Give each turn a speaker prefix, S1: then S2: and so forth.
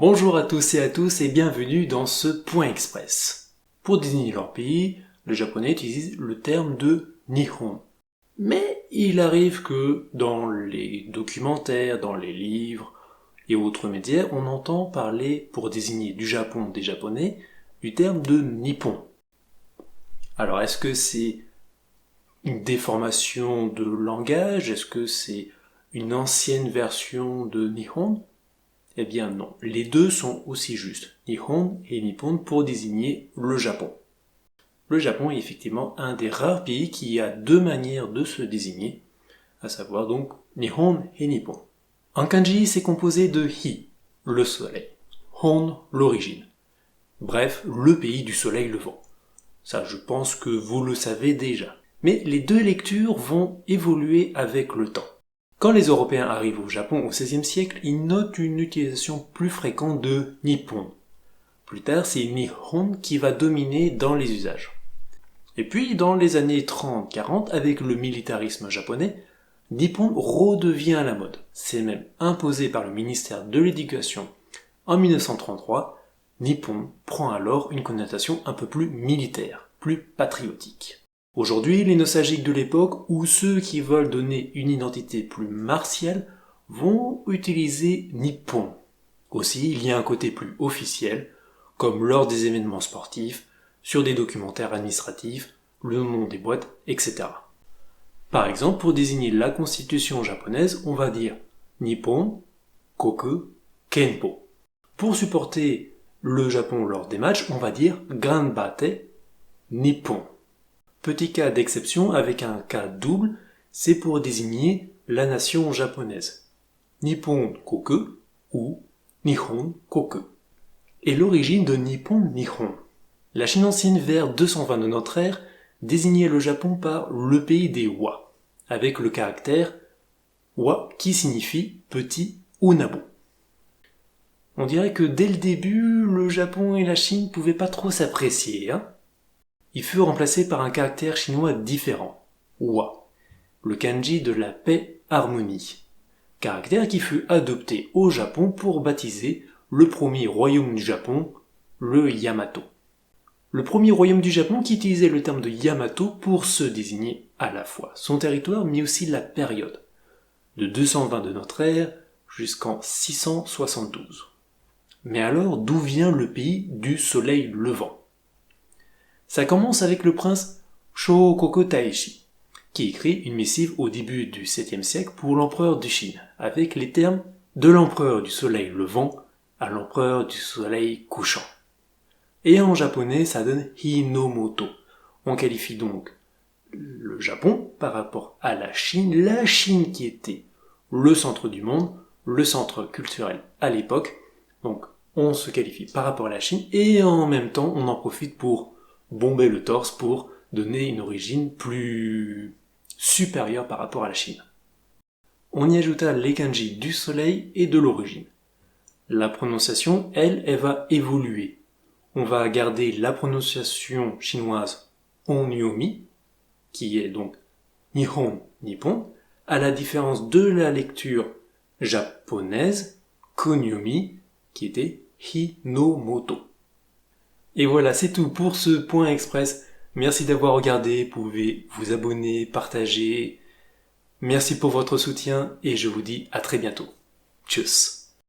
S1: Bonjour à tous et bienvenue dans ce point express. Pour désigner leur pays, le japonais utilise le terme de Nihon. Mais il arrive que dans les documentaires, dans les livres et autres médias, on entend parler, pour désigner du Japon des Japonais, du terme de Nippon. Alors est-ce que c'est une déformation de langage? Est-ce que c'est une ancienne version de Nihon? Eh bien non, les deux sont aussi justes, Nihon et Nippon, pour désigner le Japon. Le Japon est effectivement un des rares pays qui a deux manières de se désigner, à savoir donc Nihon et Nippon. En kanji, c'est composé de Hi, le soleil, Hon, l'origine. Bref, le pays du soleil levant. Ça, je pense que vous le savez déjà. Mais les deux lectures vont évoluer avec le temps. Quand les Européens arrivent au Japon au XVIe siècle, ils notent une utilisation plus fréquente de Nippon. Plus tard, c'est Nihon qui va dominer dans les usages. Et puis, dans les années 30-40, avec le militarisme japonais, Nippon redevient à la mode. C'est même imposé par le ministère de l'Éducation en 1933. Nippon prend alors une connotation un peu plus militaire, plus patriotique. Aujourd'hui, les nostalgiques de l'époque ou ceux qui veulent donner une identité plus martiale vont utiliser Nippon. Aussi, il y a un côté plus officiel, comme lors des événements sportifs, sur des documentaires administratifs, le nom des boîtes, etc. Par exemple, pour désigner la constitution japonaise, on va dire Nippon, Koku, Kenpo. Pour supporter le Japon lors des matchs, on va dire Ganbatte, Nippon. Petit cas d'exception avec un cas double, c'est pour désigner la nation japonaise. Nippon Koku ou Nihon Koku. Et l'origine de Nippon Nihon. La Chine ancienne vers 220 de notre ère désignait le Japon par le pays des Wa, avec le caractère Wa qui signifie petit ou nabo. On dirait que dès le début, le Japon et la Chine pouvaient pas trop s'apprécier, Il fut remplacé par un caractère chinois différent, Wa, le kanji de la paix-harmonie, caractère qui fut adopté au Japon pour baptiser le premier royaume du Japon, le Yamato. Le premier royaume du Japon qui utilisait le terme de Yamato pour se désigner à la fois son territoire mais aussi la période, de 220 de notre ère jusqu'en 672. Mais alors, d'où vient le pays du soleil levant? Ça commence avec le prince Shōkoku Taeshi, qui écrit une missive au début du 7e siècle pour l'empereur de Chine, avec les termes de l'empereur du soleil levant à l'empereur du soleil couchant. Et en japonais, ça donne Hinomoto. On qualifie donc le Japon par rapport à la Chine qui était le centre du monde, le centre culturel à l'époque. Donc on se qualifie par rapport à la Chine et en même temps on en profite pour bomber le torse pour donner une origine plus supérieure par rapport à la Chine. On y ajouta les kanji du soleil et de l'origine. La prononciation, elle va évoluer. On va garder la prononciation chinoise Onyomi, qui est donc Nihon, Nippon, à la différence de la lecture japonaise Konyomi, qui était Hinomoto. Et voilà, c'est tout pour ce point express. Merci d'avoir regardé, vous pouvez vous abonner, partager. Merci pour votre soutien et je vous dis à très bientôt. Tchuss.